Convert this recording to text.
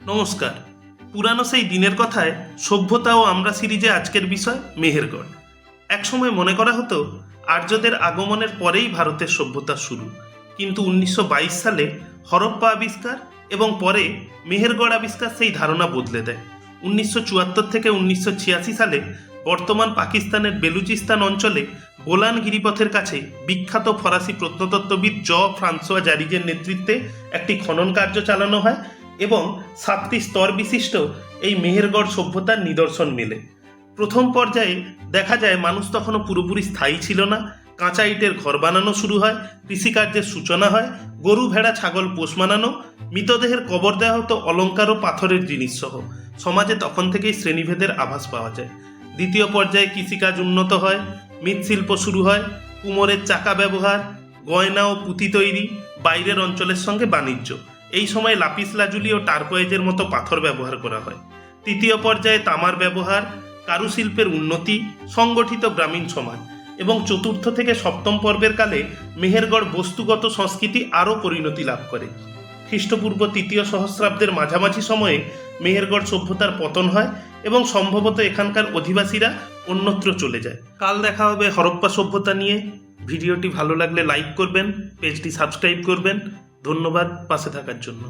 নমস্কার। পুরানো সেই দিনের কথায় সভ্যতা ও আমরা সিরিজে আজকের বিষয় মেহেরগড়। একসময় মনে করা হতো আর্যদের আগমনের পরেই ভারতের সভ্যতা শুরু, কিন্তু 1922 সালে হরপ্পা আবিষ্কার এবং পরে মেহেরগড় আবিষ্কার সেই ধারণা বদলে দেয়। 1974 থেকে 1986 সালে বর্তমান পাকিস্তানের বেলুচিস্তান অঞ্চলে গোলান গিরিপথের কাছে বিখ্যাত ফরাসি প্রত্নতত্ত্ববিদ ফ্রান্সোয়া জারিজের নেতৃত্বে একটি খনন কার্য চালানো হয় এবং 7টি স্তর বিশিষ্ট এই মেহেরগড় সভ্যতার নিদর্শন মেলে। প্রথম পর্যায়ে দেখা যায় মানুষ তখনও পুরোপুরি স্থায়ী ছিল না। কাঁচা ইটের ঘর বানানো শুরু হয়, কৃষিকার্যের সূচনা হয়, গরু ভেড়া ছাগল পোষ মানানো, মৃতদেহের কবর দেওয়া হতো অলঙ্কার ও পাথরের জিনিস সহ। সমাজে তখন থেকেই শ্রেণীভেদের আভাস পাওয়া যায়। দ্বিতীয় পর্যায়ে কৃষিকাজ উন্নত হয়, মৃৎশিল্প শুরু হয়, কুমোরের চাকা ব্যবহার, গয়না ও পুঁতি তৈরি, বাইরের অঞ্চলের সঙ্গে বাণিজ্য। এই সময় লাপিস লাজুলি ও টারকোয়েজের মতো পাথর ব্যবহার করা হয়। তৃতীয় পর্যায়ে তামার ব্যবহার, কারুশিল্পের উন্নতি, সংগঠিত গ্রামীণ সমাজ এবং চতুর্থ থেকে সপ্তম পর্বের কালে মেহেরগড় বস্তুগত সংস্কৃতি আরও পরিণতি লাভ করে। খ্রিস্টপূর্ব 3য় সহস্রাব্দের মাঝামাঝি সময়ে মেহেরগড় সভ্যতার পতন হয় এবং সম্ভবত এখানকার অধিবাসীরা অন্যত্র চলে যায়। কাল দেখা হবে হরপ্পা সভ্যতা নিয়ে। ভিডিওটি ভালো লাগলে লাইক করবেন, পেজটি সাবস্ক্রাইব করবেন। ধন্যবাদ পাশে থাকার জন্য।